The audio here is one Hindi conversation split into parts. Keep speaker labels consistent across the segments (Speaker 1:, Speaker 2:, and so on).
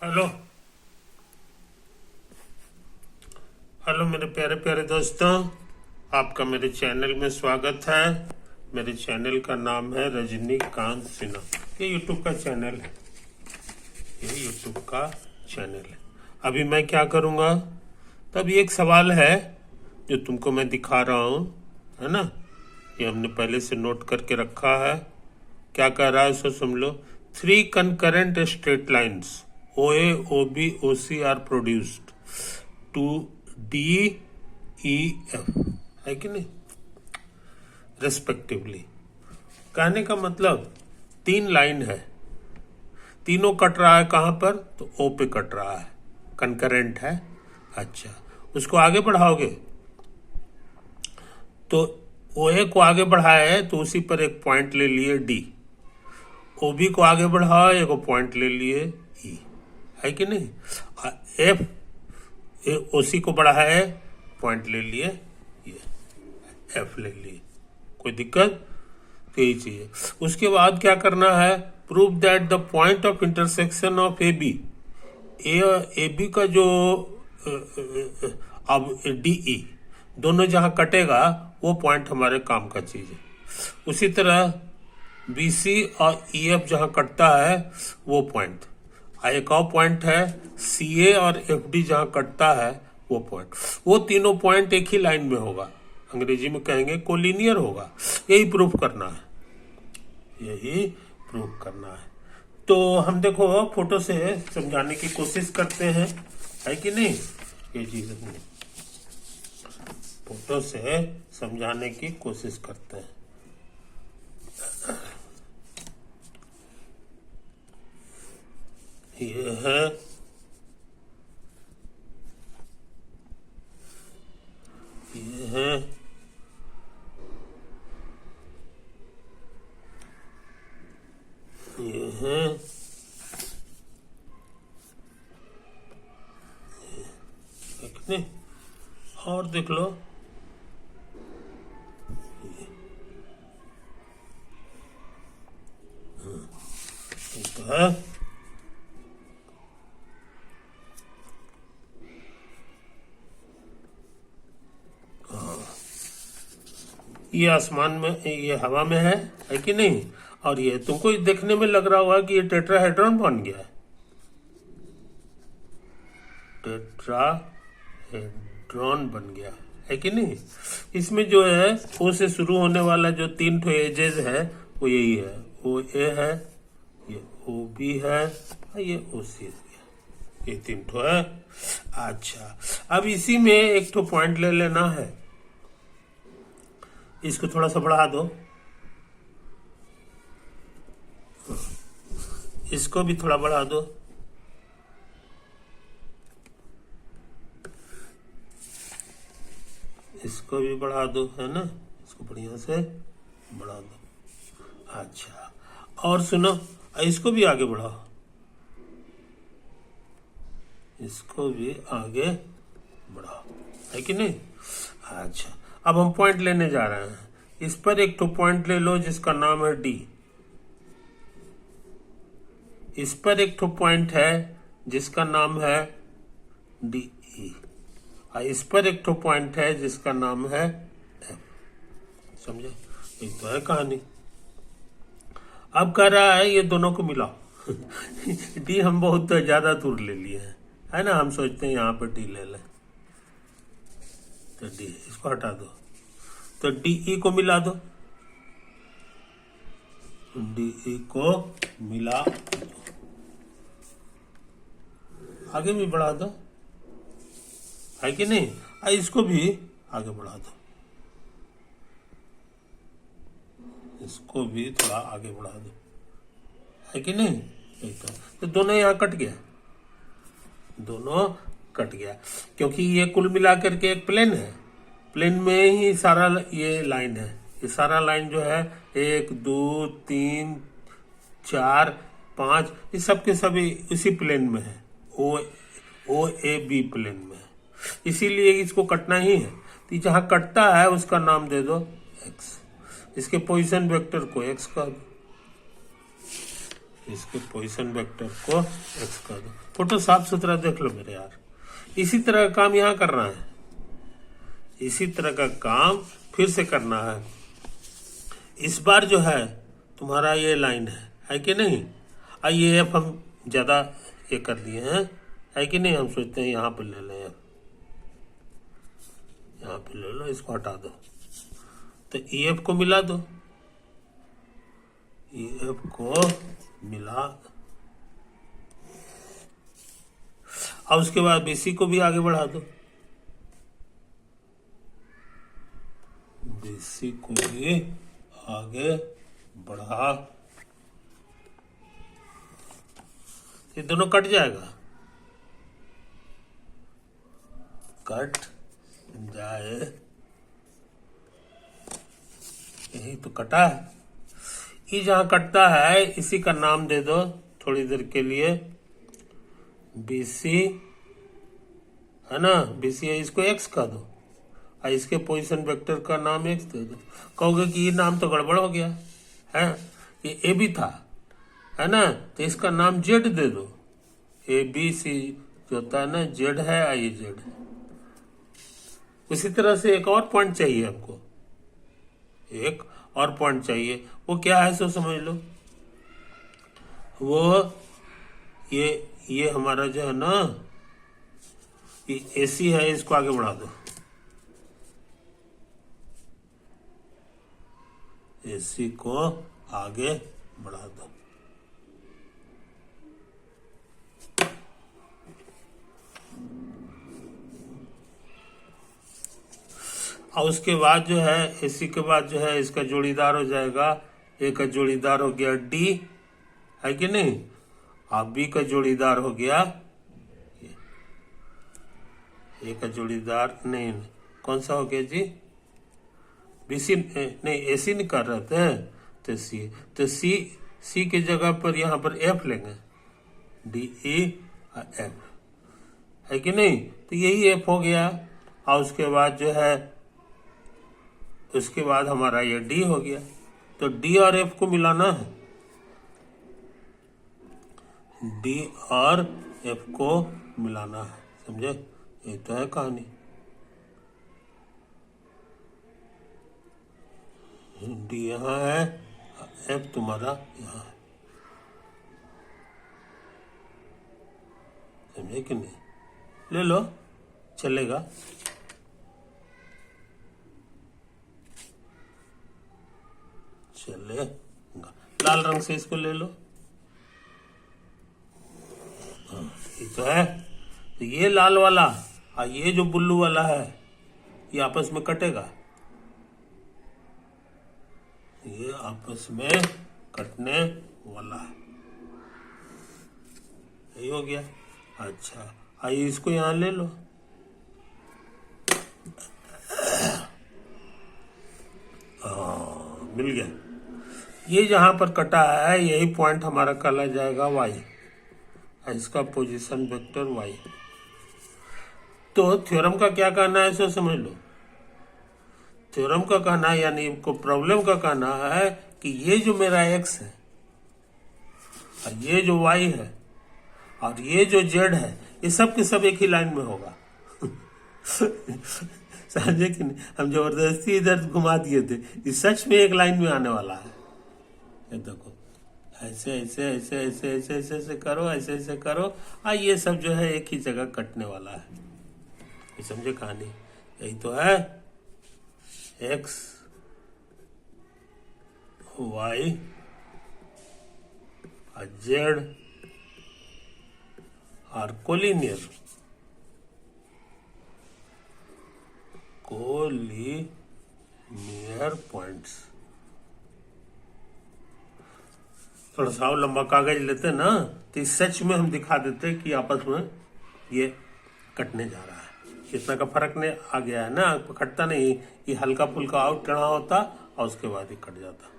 Speaker 1: हेलो हेलो मेरे प्यारे प्यारे दोस्तों, आपका मेरे चैनल में स्वागत है। मेरे चैनल का नाम है रजनीकांत सिन्हा। ये यूट्यूब का चैनल है, ये यूट्यूब का चैनल है। अभी मैं क्या करूँगा, तब ये एक सवाल है जो तुमको मैं दिखा रहा हूँ, है ना। ये हमने पहले से नोट करके रखा है। क्या कह रहा है सो सुन लो। 3 concurrent straight lines OA, OB, OC are produced to DEF, है कि नहीं, रेस्पेक्टिवली। कहने का मतलब 3 लाइन है, तीनों कट रहा है कहाँ पर, तो O पे कट रहा है, कंकरेंट है। अच्छा, उसको आगे बढ़ाओगे तो OA को आगे बढ़ाया है तो उसी पर एक पॉइंट ले लिए D, OB को आगे बढ़ाओ एक पॉइंट ले लिए E, है कि नहीं। F OC को बढ़ाया है, पॉइंट ले लिए, ये F ले लिए, कोई दिक्कत, तो यही चाहिए। उसके बाद क्या करना है, prove that the point of intersection of AB, AB का जो अब DE दोनों जहां कटेगा वो पॉइंट हमारे काम का चीज है। उसी तरह BC और EF जहां कटता है वो पॉइंट, एक और पॉइंट है CA और FD जहां कटता है वो पॉइंट, वो तीनों पॉइंट एक ही लाइन में होगा, अंग्रेजी में कहेंगे कोलिनियर होगा। यही प्रूफ करना है, यही प्रूफ करना है। तो हम देखो फोटो से समझाने की कोशिश करते हैं, है कि नहीं। ये चीज फोटो से समझाने की कोशिश करते हैं। ये है ये है ये है नहीं, और देख लो तो है ये आसमान में, ये हवा में है कि नहीं। और ये तुमको देखने में लग रहा होगा कि ये टेट्राहेड्रॉन बन गया है, टेट्राहेड्रॉन बन गया है कि नहीं। इसमें जो है O से शुरू होने वाला जो 3 ठो एजेस है वो यही है, OA है, ये OB है, ये OC है, ये 3 ठो है। अच्छा, अब इसी में एक ठो पॉइंट ले लेना है, इसको थोड़ा सा बढ़ा दो, इसको भी थोड़ा बढ़ा दो, इसको भी बढ़ा दो, है ना, इसको बढ़िया से बढ़ा दो। अच्छा, और सुनो, इसको भी आगे बढ़ाओ, इसको भी आगे बढ़ाओ, है कि नहीं। अच्छा, अब हम पॉइंट लेने जा रहे हैं। इस पर एक तो पॉइंट ले लो जिसका नाम है D, इस पर एक तो पॉइंट है जिसका नाम है DE, और इस पर एक तो पॉइंट है जिसका नाम है F। समझे, ये तो है कहानी। अब कह रहा है ये दोनों को मिलाओ। D हम बहुत ज्यादा दूर ले लिए हैं, है ना, हम सोचते हैं यहाँ पर D ले लें, तो D इसको हटा दो, तो DE को मिला दो, DE को मिला दो, आगे भी बढ़ा दो, है कि नहीं। इसको भी आगे बढ़ा दो, इसको भी थोड़ा आगे बढ़ा दो, है कि नहीं। तो दोनों यहाँ कट गया, दोनों कट गया, क्योंकि ये कुल मिलाकर के एक प्लेन है, प्लेन में ही सारा ये लाइन है, ये सारा लाइन जो है 1 2 3 4 5 ये सब के सभी इसी प्लेन में है, OAB प्लेन में है, इसीलिए इसको कटना ही है। तो जहां कटता है उसका नाम दे दो X, इसके पोजीशन वेक्टर को X कर दो, इसके पोजीशन वेक्टर को एक्स कर दो। फोटो साफ सुथरा देख लो मेरे यार। इसी तरह का काम यहाँ करना है, इसी तरह का काम फिर से करना है। इस बार जो है तुम्हारा ये लाइन है कि नहीं। ये एफ हम ज्यादा ये कर लिए हैं, है कि नहीं। हम सोचते हैं यहाँ पर ले लें, यहाँ पे ले लो, इसको हटा दो तो ई एफ को मिला दो, ई एफ को मिला। अब उसके बाद बीसी को भी आगे बढ़ा दो, बीसी को भी आगे बढ़ा। ये दोनों कट जाएगा, कट जाए, यही तो कटा है। ये जहां कटता है इसी का नाम दे दो थोड़ी देर के लिए, बीसी है ना, बीसी है, इसको एक्स का दो और इसके पोजीशन वेक्टर का नाम एक्स दे दो। कहोगे कि ये नाम तो गड़बड़ हो गया है, ये ए भी था है ना, तो इसका नाम जेड दे दो। ए बी सी जो होता है ना, जेड है, आई जेड है। उसी तरह से एक और पॉइंट चाहिए हमको, एक और पॉइंट चाहिए। वो क्या है सो समझ लो। वो ये हमारा जो है ना, ये एसी है, इसको आगे बढ़ा दो, एसी को आगे बढ़ा दो। और उसके बाद जो है एसी के बाद जो है इसका जोड़ीदार हो जाएगा, ए का जोड़ीदार हो गया डी, है कि नहीं। और बी का जोड़ीदार हो गया, ए का जोड़ीदार नहीं, कौन सा हो गया जी, बीसी नहीं, एसी नहीं कर रहे थे तो सी, तो सी की जगह पर यहाँ पर एफ लेंगे, डी ई एफ, है कि नहीं। तो यही एफ हो गया। और उसके बाद जो है, उसके बाद हमारा ये डी हो गया। तो डी और एफ को मिलाना है, डी और एफ को मिलाना है, समझे। ये तो है कहानी। डी यहाँ है, एफ तुम्हारा यहाँ है, समझे कि नहीं। ले लो, चलेगा। चलेगा, लाल रंग से इसको ले लो। ये तो है। तो ये लाल वाला और ये जो ब्लू वाला है ये आपस में कटेगा, ये आपस में कटने वाला है, यही हो गया। अच्छा, आइए इसको यहां ले लो। मिल गया। ये जहां पर कटा है यही पॉइंट हमारा कहला जाएगा वाई, इसका पोजीशन वेक्टर वाई। तो थ्योरम का क्या कहना है इसे समझ लो। थ्योरम का कहना है, यानी को प्रॉब्लम का कहना है कि ये जो मेरा एक्स है और ये जो वाई है और ये जो जेड है, ये सब के सब एक ही लाइन में होगा। समझे कि नहीं। हम जबरदस्ती इधर घुमा दिए थे, ये सच में एक लाइन में आने वाला है। ये देखो, ऐसे ऐसे ऐसे ऐसे ऐसे ऐसे ऐसे करो, ऐसे ऐसे करो, ये सब जो है एक ही जगह कटने वाला है। ये समझे कहानी, यही तो है। एक्स वाई और जेड और कोलिनियर पॉइंट्स। थोड़ा सा लंबा कागज लेते ना तो इस सच में हम दिखा देते कि आपस में ये कटने जा रहा है। इतना का फर्क नहीं आ गया है ना, कटता नहीं, ये हल्का फुल्का आउट टेढ़ा होता और उसके बाद ही कट जाता।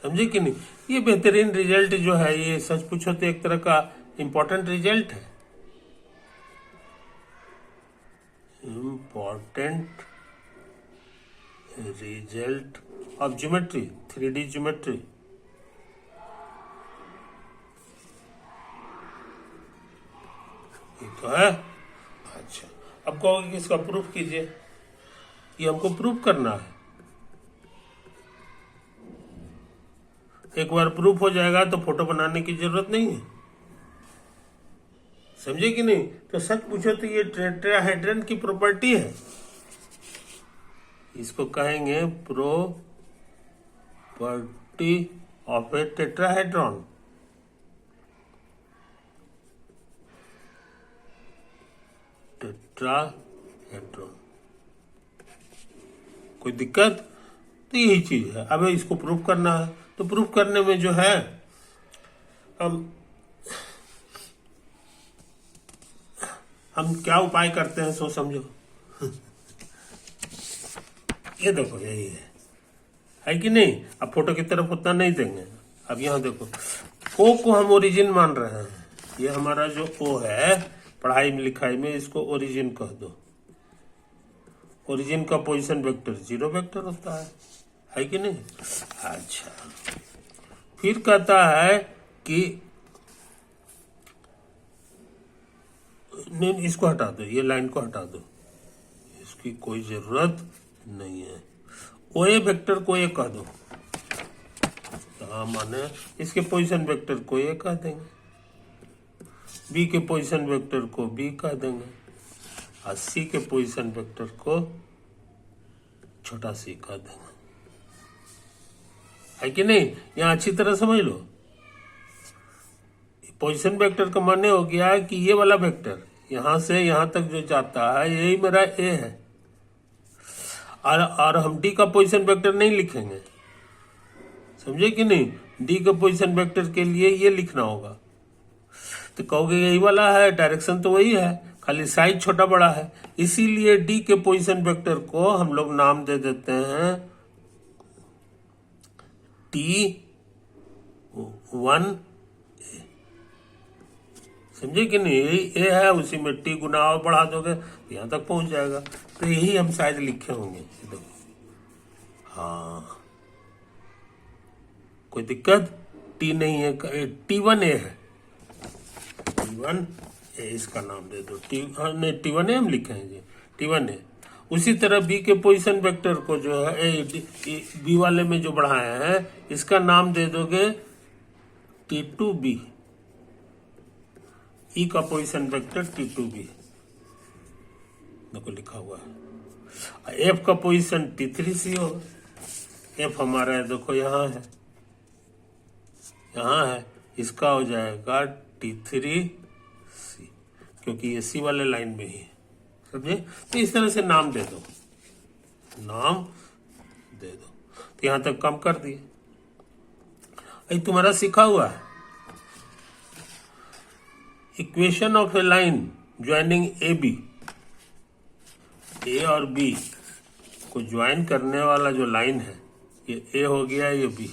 Speaker 1: समझे कि नहीं। ये बेहतरीन रिजल्ट जो है, ये सच पूछो तो एक तरह का इंपॉर्टेंट रिजल्ट है, important result of geometry, 3D geometry. ये तो है। अच्छा, अब कहोगे कि इसका प्रूफ कीजिए। ये हमको प्रूफ करना है। एक बार प्रूफ हो जाएगा तो फोटो बनाने की जरूरत नहीं है, समझे कि नहीं? तो सच पूछो तो ये टेट्राहेड्रन की प्रॉपर्टी है। इसको कहेंगे property of A tetrahedron. Tetrahedron, कोई दिक्कत? तो यही चीज है। अब इसको प्रूफ करना है, तो प्रूफ करने में जो है हम क्या उपाय करते हैं सो समझो। ये देखो, यही है कि नहीं? अब फोटो की तरफ उतना नहीं देंगे। अब यहाँ देखो, ओ को हम ओरिजिन मान रहे हैं। ये हमारा जो ओ है पढ़ाई में लिखाई में, इसको ओरिजिन कह दो। ओरिजिन का पोजीशन वेक्टर 0 वेक्टर होता है कि नहीं? अच्छा, फिर कहता है कि नहीं, इसको हटा दो, ये लाइन को हटा दो, इसकी कोई जरूरत नहीं है। ओ ए वेक्टर को ए कह दो। हाँ, माने इसके पोजीशन वेक्टर को ए कह देंगे, बी के पोजीशन वेक्टर को बी कह देंगे, और सी के पोजीशन वेक्टर को छोटा सी कह देंगे, है कि नहीं? यहाँ अच्छी तरह समझ लो। पोजीशन वेक्टर का माने हो गया कि ये वाला वेक्टर यहां से यहां तक जो जाता है यही मेरा ए है, और हम डी का पोजीशन वेक्टर नहीं लिखेंगे, समझे कि नहीं? डी का पोजीशन वेक्टर के लिए ये लिखना होगा। तो कहोगे यही वाला है, डायरेक्शन तो वही है, खाली साइज छोटा बड़ा है। इसीलिए डी के पोजीशन वेक्टर को हम लोग नाम दे देते हैं T1, समझे कि नहीं? यही ए है, उसी में टी गुना और बढ़ा दोगे तो यहां तक पहुंच जाएगा। तो यही हम शायद लिखे होंगे। देखो, हाँ, कोई दिक्कत? टी नहीं है, T1 ए है, T1 ए इसका नाम दे दो। नहीं, T1 ए हम लिखे हैं जी, T1 ए। उसी तरह बी के पोजीशन वेक्टर को जो है बी वाले में जो बढ़ाया है इसका नाम दे दोगे T2b। ई का पोजीशन वेक्टर T2b, देखो लिखा हुआ है। एफ का पोजीशन T3c होगा। एफ हमारा है, देखो यहाँ है, यहाँ है, इसका हो जाएगा T3c, क्योंकि ये सी वाले लाइन में ही है, समझे? तो इस तरह से नाम दे दो, नाम दे दो। तो यहां तक कम कर दिए। अरे तुम्हारा सीखा हुआ है equation of a line joining A B, A और बी को ज्वाइन करने वाला जो लाइन है, ये ए हो गया, ये बी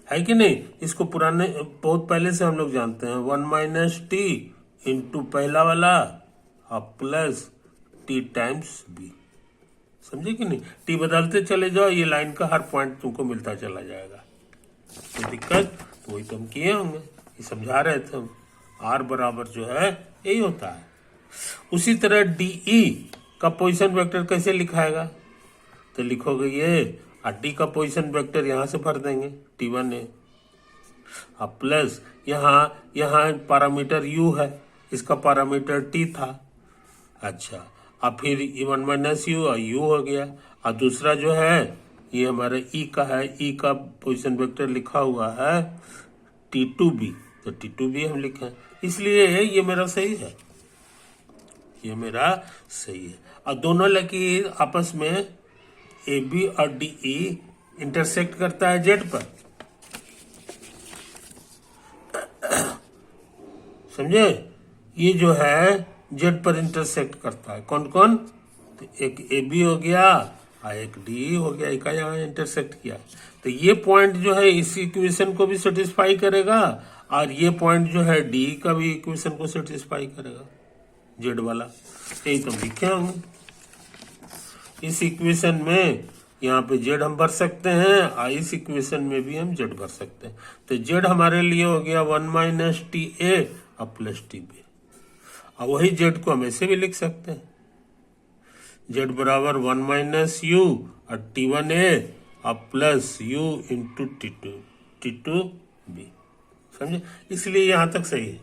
Speaker 1: है कि नहीं? इसको पुराने बहुत पहले से हम लोग जानते हैं, 1 - टी इंटू पहला वाला और प्लस टी टाइम्स बी, समझे कि नहीं? टी बदलते चले जाओ, ये लाइन का हर पॉइंट तुमको मिलता चला जाएगा। कोई दिक्कत? तो वही तो हम किए होंगे, ये समझा रहे थे हम। आर बराबर जो है यही होता है। उसी तरह डीई का पोजीशन वेक्टर कैसे लिखाएगा? तो लिखोगे ये, और डी का पोजीशन वेक्टर यहां से भर देंगे T1 ए, और प्लस यहाँ पैरामीटर u है, इसका पैरामीटर t था। अच्छा, अब फिर 1 - u और u हो गया, और दूसरा जो है ये हमारे ई का है, ई का पोजीशन वेक्टर लिखा हुआ है T2b, तो T2b हम लिखे, इसलिए ये मेरा सही है, ये मेरा सही है। और दोनों लकीर आपस में ए बी और डी ई इंटरसेक्ट करता है जेड पर, समझे? ये जो है जेड पर इंटरसेक्ट करता है। कौन कौन? तो एक ए बी हो गया और एक डी हो गया, एक यहाँ इंटरसेक्ट किया। तो ये पॉइंट जो है इस इक्वेशन को भी सेटिस्फाई करेगा, और ये पॉइंट जो है डी का भी इक्वेशन को सेटिस्फाई करेगा, जेड वाला। यही तो लिखे होंगे। इस इक्वेशन में यहाँ पे जेड हम भर सकते हैं, और इस इक्वेशन में भी हम जेड भर सकते हैं। तो जेड हमारे लिए हो गया 1 - टी ए और प्लस टी बी, अब वही जेड को हम ऐसे भी लिख सकते हैं, जेड बराबर 1 माइनस यू और T1A अब प्लस यू इंटू T2B। समझे? इसलिए यहां तक सही है।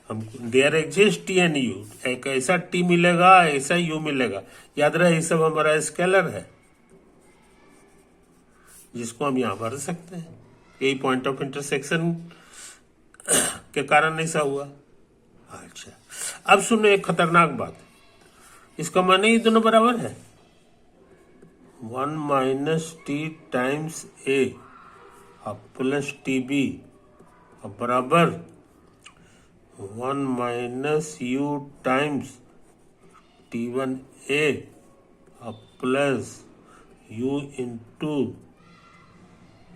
Speaker 1: हमको there exist T and U, एक ऐसा T मिलेगा, ऐसा यू मिलेगा। याद रहे ये सब हमारा स्केलर है जिसको हम यहां भर सकते हैं। यही पॉइंट ऑफ इंटरसेक्शन के कारण ऐसा हुआ। अच्छा, अब सुनो एक खतरनाक बात, इसका माने ये दोनों बराबर है। 1 माइनस टी टाइम्स ए अब प्लस TB अब बराबर 1 माइनस यू टाइम्स T1A अब प्लस यू इंटू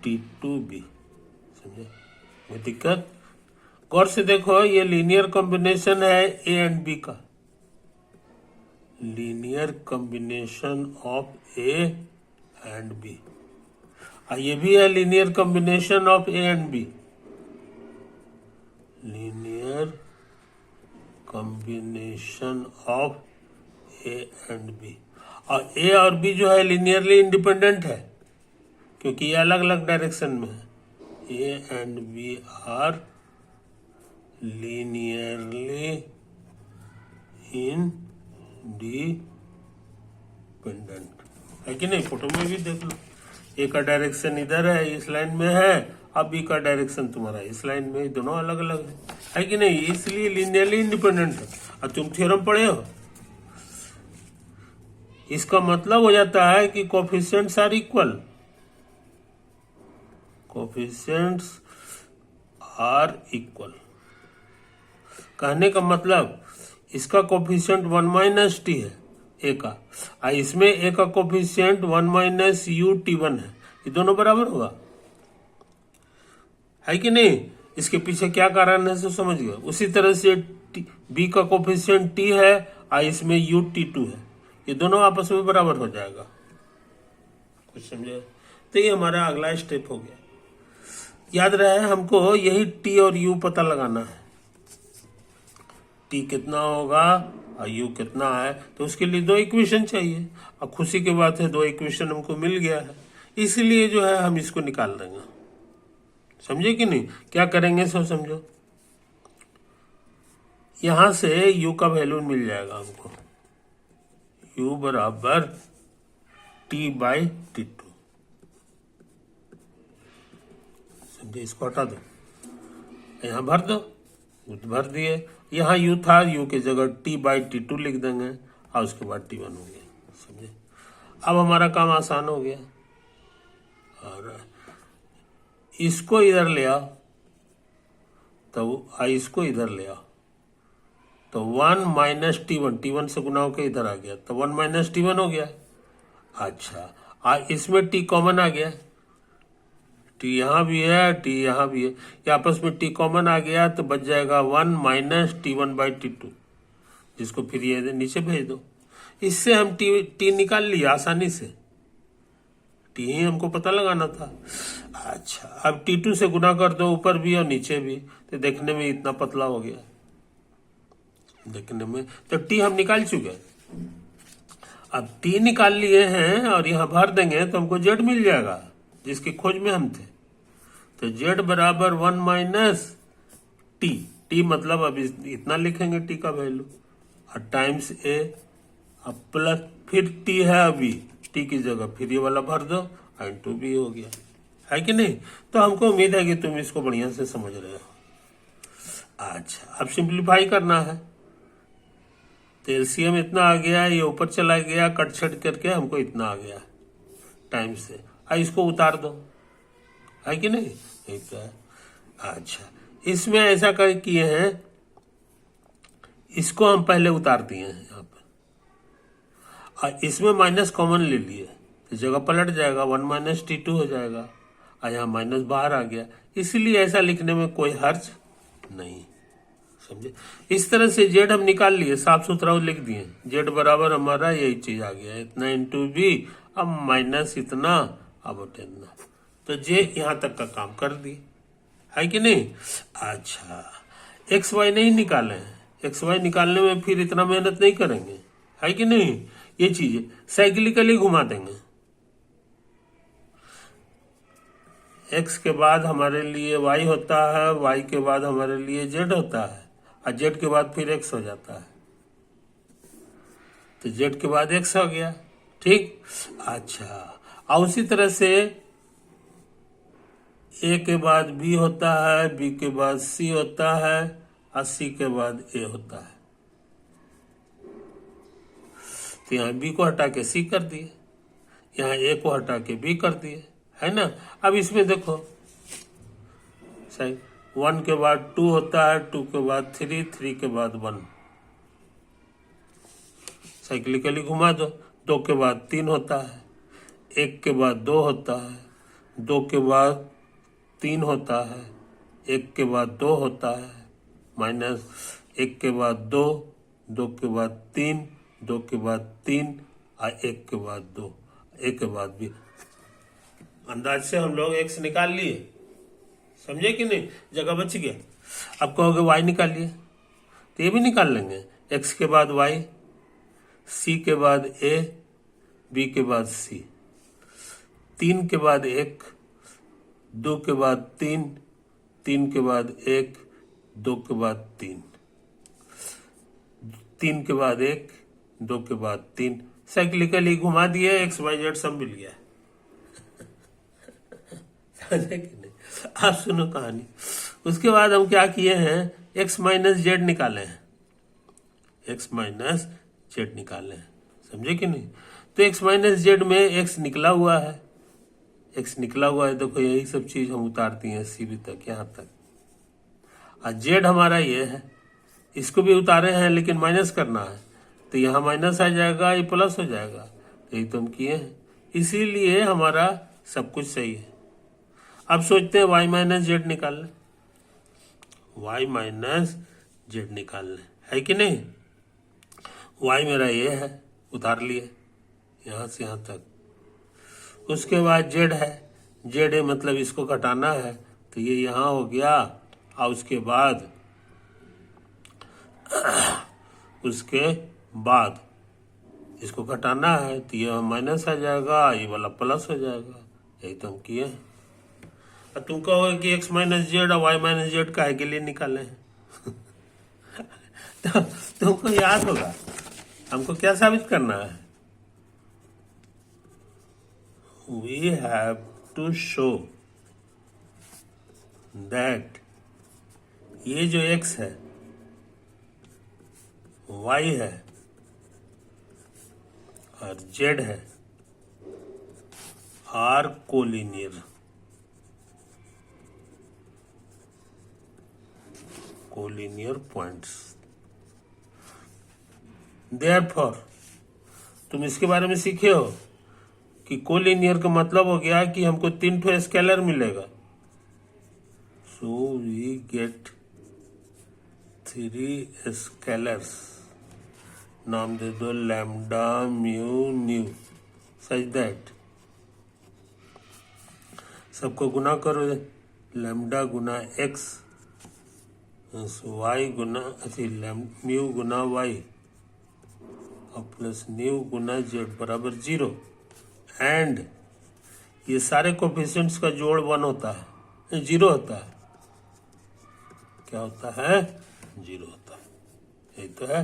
Speaker 1: T2B। समझे? कोई दिक्कत? गौर से देखो, ये लीनियर कॉम्बिनेशन है ए एंड बी का, linear combination of A and B. ये भी है linear combination of A and B, linear combination of A and B. और ए और बी जो है लीनियरली इंडिपेंडेंट है क्योंकि ये अलग अलग डायरेक्शन में है। A and B are linearly independent, है कि नहीं? फोटो में भी देख लो, ए का डायरेक्शन इधर है, इस लाइन में है, अब बी का डायरेक्शन तुम्हारा इस लाइन में, दोनों अलग अलग है कि नहीं? इसलिए लीनियरली इंडिपेंडेंट है। और तुम थ्योरम पढ़े हो, इसका मतलब हो जाता है कि coefficients are equal, coefficients are equal. कहने का मतलब इसका कोफिशिएंट 1 माइनस टी है ए का, और इसमें ए का कोफिशिएंट 1 माइनस यू T1 है, ये दोनों बराबर होगा, है कि नहीं? इसके पीछे क्या कारण है सो समझ गए। उसी तरह से बी का कोफिशिएंट T है और इसमें यू T2 है, ये दोनों आपस में बराबर हो जाएगा। कुछ समझे? तो ये हमारा अगला स्टेप हो गया। याद रहे हमको यही T और U पता लगाना है, T कितना होगा और U कितना है, तो उसके लिए 2 इक्वेशन चाहिए। और खुशी की बात है 2 इक्वेशन हमको मिल गया है, इसलिए जो है हम इसको निकाल देंगे। समझे कि नहीं? क्या करेंगे सो समझो, यहां से U का वैल्यू मिल जाएगा हमको, U बराबर T/T2। समझे? इसको हटा दो, यहां भर दो, भर दिए। यहाँ U था, U की जगह T/T2 लिख देंगे और उसके बाद T1 हो गया। समझे? अब हमारा काम आसान हो गया। और इसको इधर ले आओ तो इसको इधर ले आओ तो 1 माइनस T1 से गुना होकर इधर आ गया तो 1 माइनस T1 हो गया। अच्छा, इसमें T कॉमन आ गया, T यहाँ भी है, T यहाँ भी है, ये आपस में T कॉमन आ गया तो बच जाएगा 1 माइनस T1/T2, जिसको फिर ये नीचे भेज दो। इससे हम T निकाल लिया आसानी से, T ही हमको पता लगाना था। अच्छा, अब T2 से गुना कर दो ऊपर भी और नीचे भी, तो देखने में इतना पतला हो गया, देखने में तो T हम निकाल चुके। अब T निकाल लिए हैं और यहाँ भर देंगे तो हमको Z मिल जाएगा जिसकी खोज में हम थे। तो Z बराबर 1 माइनस T मतलब अब इतना लिखेंगे T का वैल्यू, और टाइम्स A, अब प्लस फिर T है, अभी T की जगह फिर ये वाला भर दो, इंटू B हो गया, है कि नहीं? तो हमको उम्मीद है कि तुम इसको बढ़िया से समझ रहे हो। अच्छा, अब सिंप्लीफाई करना है, तो एलसीएम इतना आ गया, ये ऊपर चला गया, कट छट करके हमको इतना आ गया टाइम से, इसको उतार दो, है कि नहीं? एक है। अच्छा, इसमें ऐसा कर किए हैं, इसको हम पहले उतार दिए हैं यहाँ पर, और इसमें माइनस कॉमन ले लिए तो जगह पलट जाएगा, 1 माइनस T2 हो जाएगा, और यहाँ माइनस बाहर आ गया, इसलिए ऐसा लिखने में कोई हर्ज नहीं। समझे? इस तरह से Z हम निकाल लिए, साफ सुथरा लिख दिए, Z बराबर हमारा यही चीज आ गया, इतना इंटू B, अब माइनस इतना, अब इतना, तो J यहाँ तक का काम कर दिए, है कि नहीं? अच्छा, एक्स वाई नहीं निकाले हैं, एक्स वाई निकालने में फिर इतना मेहनत नहीं करेंगे, है कि नहीं। ये चीज साइक्लिकली घुमा देंगे। एक्स के बाद हमारे लिए वाई होता है, वाई के बाद हमारे लिए जेड होता है, और जेड के बाद फिर एक्स हो जाता है। तो जेड के बाद एक्स हो गया, ठीक। अच्छा, और उसी तरह से ए के बाद बी होता है, बी के बाद सी होता है, और सी के बाद ए होता है। तो यहाँ बी को हटा के सी कर दिए, यहाँ ए को हटा के बी कर दिए, है ना। अब इसमें देखो सही, 1 के बाद 2 होता है, 2 के बाद 3, 3 के बाद 1, साइक्लिकली घुमा दो। 2 के बाद 3 होता है, 1 के बाद 2 होता है, 2 के बाद 3 होता है, 1 के बाद 2 होता है, माइनस 1 के बाद 2, 2 के बाद 3, 2 के बाद 3, और 1 के बाद 2, 1 के बाद भी। अंदाज से हम लोग एक्स निकाल लिए, समझे कि नहीं, जगह बच गया। अब कहोगे वाई निकालिए, तो ये भी निकाल लेंगे। एक्स के बाद वाई, सी के बाद ए, बी के बाद सी, 3 के बाद 1, 2 के बाद 3, 3 के बाद 1, 2 के बाद 3, 3 के बाद 1, 2 के बाद 3, साइक्लिकली घुमा दिए, एक्स वाई जेड सब मिल गया। समझे कि नहीं। आप सुनो कहानी। उसके बाद हम क्या किए हैं, एक्स माइनस जेड निकाले हैं, एक्स माइनस जेड निकाले हैं, समझे कि नहीं। तो एक्स माइनस जेड में एक्स निकला हुआ है, एक्स निकला हुआ है, देखो यही सब चीज हम उतारती हैं सी बी तक, यहाँ तक। और जेड हमारा ये है, इसको भी उतारे हैं लेकिन माइनस करना है, तो यहाँ माइनस आ जाएगा, ये प्लस हो जाएगा, यही तो हम किए हैं, इसीलिए हमारा सब कुछ सही है। अब सोचते हैं वाई माइनस जेड निकाल लें, वाई माइनस जेड निकाल लें, है कि नहीं। वाई मेरा ये है, उतार लिए यहाँ से यहाँ तक। उसके बाद जेड है, जेड है मतलब इसको घटाना है, तो ये यहाँ हो गया, और उसके बाद इसको घटाना है, तो ये माइनस आ जाएगा, ये वाला प्लस हो जाएगा, यही तो हम किए हैं। और तुम कहोगे कि एक्स माइनस जेड और वाई माइनस जेड काहे के लिए निकाले हैं। तो तुमको याद होगा हमको क्या साबित करना है, we have to show that ये जो एक्स है, वाई है और जेड है are collinear, collinear points. Therefore तुम इसके बारे में सीखे हो कि कोलिनियर का मतलब हो गया कि हमको 3 ठो स्केलर मिलेगा, सो वी गेट 3 स्केलर्स, नाम दे दो lambda mu new, such that सबको गुना करो, लैम्डा गुना एक्स, वाई गुना म्यू गुना वाई और प्लस न्यू गुना जेड बराबर 0, एंड ये सारे कोफिशिएंट्स का जोड़ 1 होता है, 0 होता है, क्या होता है, 0 होता है, यही तो है।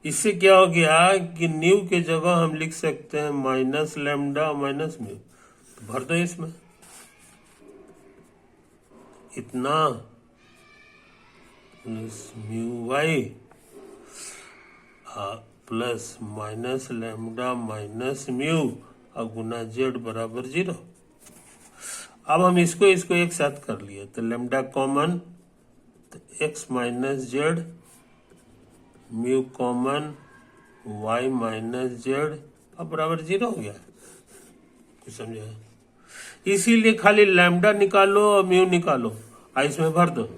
Speaker 1: इससे क्या हो गया कि न्यू के जगह हम लिख सकते हैं माइनस लैम्डा माइनस म्यू, तो भर दो इसमें, इतना plus mu Y plus minus lambda minus mu और गुना जेड बराबर 0। अब हम इसको एक साथ कर लिए, तो लैम्डा कॉमन, तो X minus Z, mu common, Y minus Z अब बराबर 0 हो गया, कुछ समझा। इसीलिए खाली लैम्डा निकालो और म्यू निकालो और इसमें भर दो,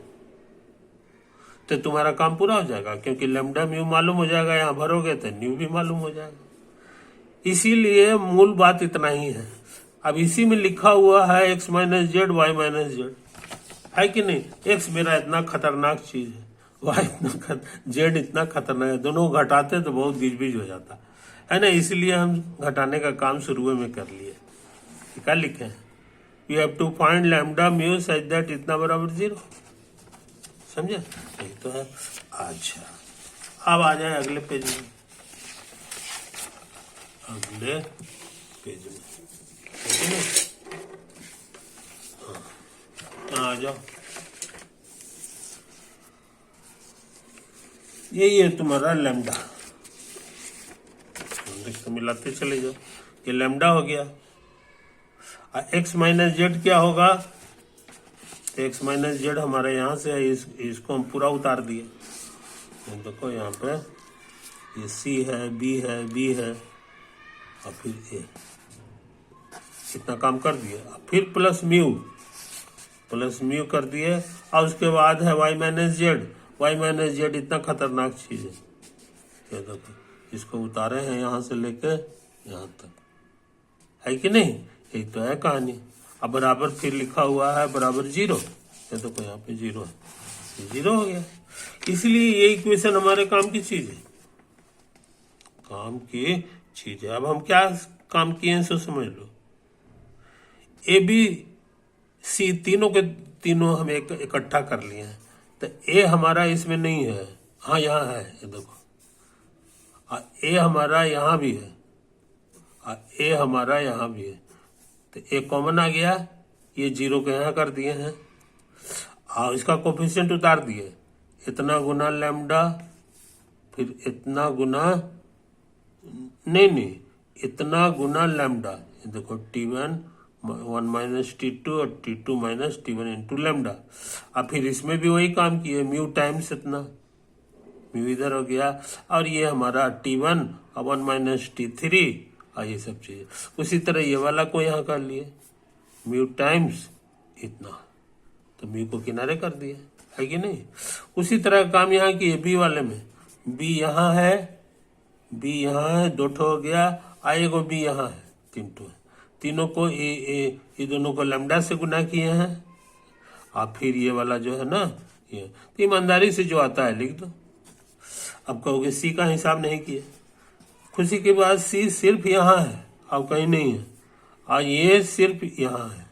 Speaker 1: तो तुम्हारा काम पूरा हो जाएगा, क्योंकि लैम्डा म्यू मालूम हो जाएगा, यहाँ भरोगे तो न्यू भी मालूम हो जाएगा। इसीलिए मूल बात इतना ही है। अब इसी में लिखा हुआ है X minus Z Y minus Z, है कि नहीं। एक्स मेरा इतना खतरनाक चीज है, वाई इतना जेड इतना खतरनाक है, दोनों को घटाते तो बहुत गिजबिज हो जाता है ना, इसलिए हम घटाने का काम शुरू में कर लिए। क्या लिखे हैं, you have to find lambda mu such that इतना बराबर 0, समझे, यही तो है। अच्छा अब आ जाए अगले पेज में, अगले पेज में, हाँ आ जाओ, यही है तुम्हारा लैम्डा, तो मिलाते चले जाओ, ये लैम्डा हो गया। एक्स माइनस जेड क्या होगा, तो एक्स माइनस जेड हमारे यहाँ से है, इसको हम पूरा उतार दिए, देखो यहाँ पे ये सी है, बी है, बी है और फिर ए, इतना काम कर दिए, फिर प्लस म्यू कर दिए, और उसके बाद है वाई माइनस जेड इतना खतरनाक चीज है, ये देखो इसको उतारे हैं यहाँ से लेके यहाँ तक, है कि नहीं, यही तो है कहानी। अब बराबर फिर लिखा हुआ है बराबर 0, ये देखो यहाँ पे 0 है, 0 हो गया। इसलिए ये इक्वेशन हमारे काम की चीज है, काम की चीज है। अब हम क्या काम किए हैं सो समझ लो, ए बी सी तीनों के तीनों हम इकट्ठा कर लिए हैं, तो ए हमारा इसमें नहीं है, हाँ यहाँ है, ये देखो ए हमारा यहाँ भी है, ए हमारा यहाँ भी है, तो ए कॉमन आ गया, ये 0 के यहाँ कर दिए हैं, और इसका कोफिशिएंट उतार दिए, इतना गुना लैम्डा, फिर इतना गुना नहीं इतना गुना लैम्डा, ये देखो T1 1 माइनस T2 और T2 minus T1 into lambda. अब फिर इसमें भी वही काम किए, म्यू टाइम्स इतना, म्यू इधर हो गया, और ये हमारा T1 और 1 माइनस T3 और ये सब चीजें। उसी तरह ये वाला को यहाँ कर लिए, म्यू टाइम्स इतना, तो म्यू को किनारे कर दिए, है कि नहीं। उसी तरह का काम यहाँ किए बी वाले में, बी यहाँ है, बी यहाँ है, 2 ठो हो गया, आएगो बी यहाँ है, 3 ठो है, तीनों को ये दोनों को लैम्डा से गुना किए हैं, और फिर ये वाला जो है ना, ये तो ईमानदारी से जो आता है लिख दो। अब कहोगे सी का हिसाब नहीं किए, खुशी की बात सी सिर्फ यहाँ है और कहीं नहीं है, और ये सिर्फ यहाँ है,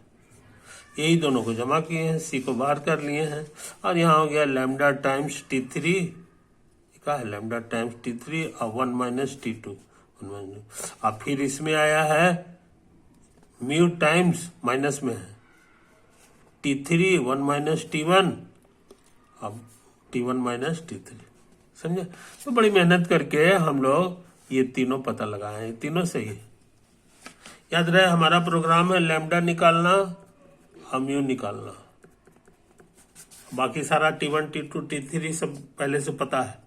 Speaker 1: यही दोनों को जमा किए हैं, सी को बाहर कर लिए हैं, और यहाँ हो गया लैम्डा टाइम्स T3, क्या है लैम्डा टाइम्स T3 और 1 माइनस T2, और फिर इसमें आया है म्यू टाइम्स माइनस में है T3 1 माइनस T1 अब T1 माइनस T3, समझे। तो बड़ी मेहनत करके हम लोग ये तीनों पता लगाए हैं, तीनों सही है। याद रहे हमारा प्रोग्राम है लैम्डा निकालना और म्यू निकालना, बाकी सारा T1 T2 T3 सब पहले से पता है।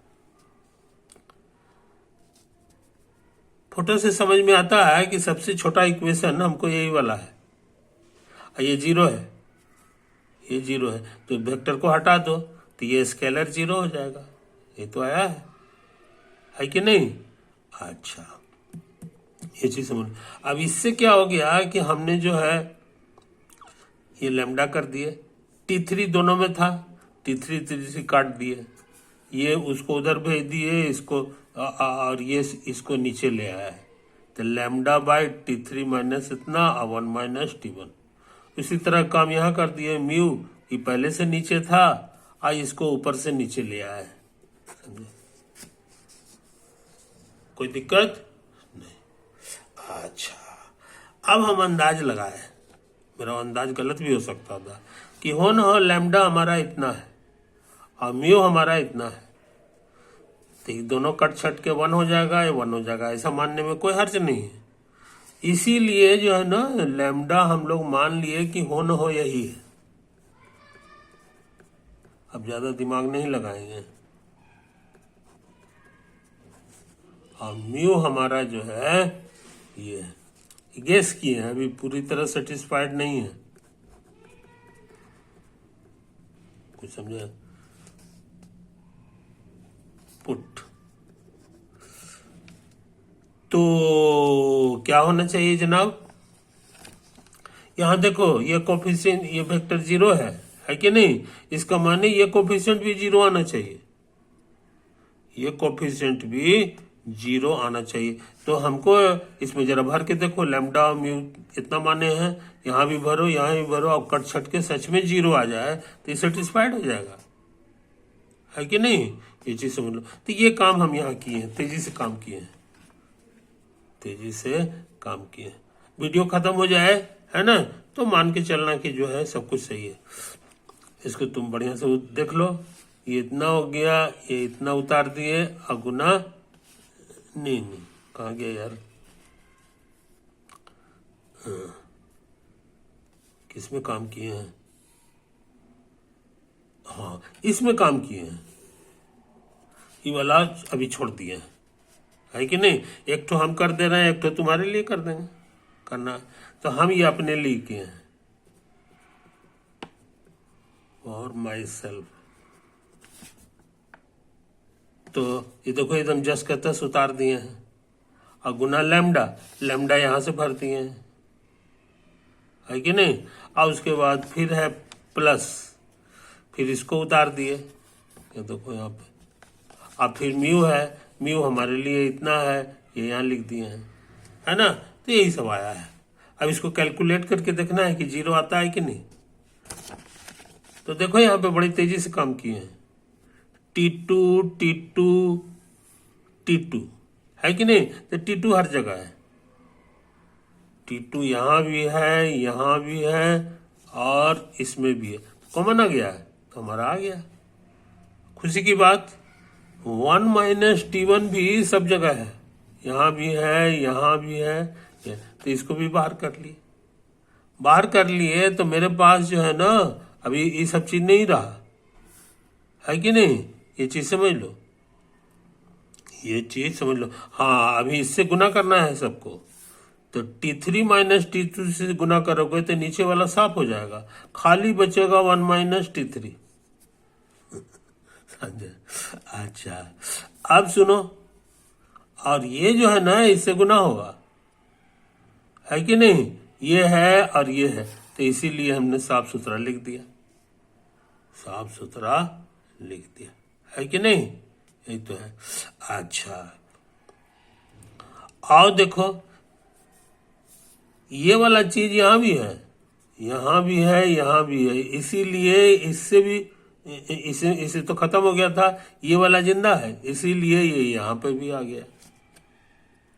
Speaker 1: फोटो से समझ में आता है कि सबसे छोटा इक्वेशन हमको यही वाला है, और ये 0 है, ये 0 है, तो वेक्टर को हटा दो तो ये स्केलर 0 हो जाएगा, ये तो आया है कि नहीं। अच्छा ये चीज समझ। अब इससे क्या हो गया कि हमने जो है ये लैम्डा कर दिए, T3 दोनों में था, T3 काट दिए, ये उसको उधर भेज दिए, इसको और ये इसको नीचे ले आया है, तो लैम्डा बाई T3 माइनस इतना और 1 माइनस T1। इसी तरह काम यहाँ कर दिए, म्यू ये पहले से नीचे था और इसको ऊपर से नीचे ले आया है, समझे, कोई दिक्कत नहीं। अच्छा अब हम अंदाज लगाए, मेरा अंदाज गलत भी हो सकता था कि हो न हो लैम्डा हमारा इतना है और म्यू हमारा इतना है, तो दोनों कट छट के 1 हो जाएगा, ये 1 हो जाएगा, ऐसा मानने में कोई हर्ज नहीं है। इसीलिए जो है ना लैम्डा हम लोग मान लिए कि हो न हो यही है। अब ज्यादा दिमाग नहीं लगाएंगे। और म्यू हमारा जो है ये गेस किए हैं, अभी पूरी तरह सेटिस्फाइड नहीं है, कुछ समझे। पुट तो क्या होना चाहिए जनाब, यहां देखो ये कोफिशिएंट, ये वेक्टर 0 है कि नहीं, इसका माने ये कोफिशिएंट भी 0 आना चाहिए, ये कोफिशिएंट भी 0 आना चाहिए। तो हमको इसमें जरा भर के देखो, लैम्डा म्यू इतना माने हैं, यहाँ भी भरो यहाँ भी भरो, अब कट छट के सच में 0 आ जाए तो ये सेटिस्फाइड हो जाएगा, है कि नहीं? ये चीज समझ लो। तो ये काम हम यहाँ किए हैं, तेजी से काम किए हैं, तेजी से काम किए। वीडियो खत्म हो जाए, है ना, तो मान के चलना कि जो है सब कुछ सही है। इसको तुम बढ़िया से देख लो, ये इतना हो गया, ये इतना उतार दिए, और गुना नहीं कहाँ गया यार? हाँ, किसमें काम किए हैं? हाँ, इसमें काम किए हैं, ये वाला अभी छोड़ दिए हैं, है कि नहीं? एक तो हम कर दे रहे हैं, एक तो तुम्हारे लिए कर देंगे करना, तो हम ये अपने लिए किए हैं, और माई सेल्फ। तो ये देखो एकदम जस का तस उतार दिए हैं, और गुना लैम्डा, लैम्डा यहां से भर दिए हैं, है कि नहीं? और उसके बाद फिर है प्लस, फिर इसको उतार दिए, ये देखो यहाँ पे। अब फिर म्यू है, म्यू हमारे लिए इतना है, ये यहाँ लिख दिए हैं, है ना? तो यही सब आया है। अब इसको कैलकुलेट करके देखना है कि 0 आता है कि नहीं। तो देखो यहाँ पे बड़ी तेजी से काम किए हैं, T2 T2 T2, है कि नहीं? तो T2 हर जगह है, T2 यहाँ भी है, यहाँ भी है, और इसमें भी है। कॉमन आ गया है, तो हमारा आ गया। खुशी की बात, 1 - T1 भी सब जगह है, यहाँ भी है, यहाँ भी है, तो इसको भी बाहर कर लिए। बाहर कर लिए तो मेरे पास जो है ना, अभी ये सब चीज नहीं रहा, है कि नहीं? ये चीज समझ लो, ये चीज समझ लो। हाँ, अभी इससे गुना करना है सबको, तो T3 - T2 से गुना करोगे तो नीचे वाला साफ हो जाएगा, खाली बचेगा 1 - T3। अच्छा, अब सुनो, और ये जो है ना, इससे गुना होगा, है कि नहीं? ये है और ये है, तो इसीलिए हमने साफ सुथरा लिख दिया, साफ सुथरा लिख दिया, है कि नहीं? यही तो है। अच्छा, आओ देखो, ये वाला चीज यहाँ भी है, यहाँ भी है, यहाँ भी है, इसीलिए इससे भी, इसे तो खत्म हो गया था, ये वाला जिंदा है, इसीलिए ये यहाँ पे भी आ गया।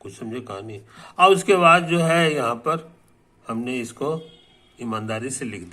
Speaker 1: कुछ समझे कहानी? और उसके बाद जो है यहाँ पर हमने इसको ईमानदारी से लिख दिया।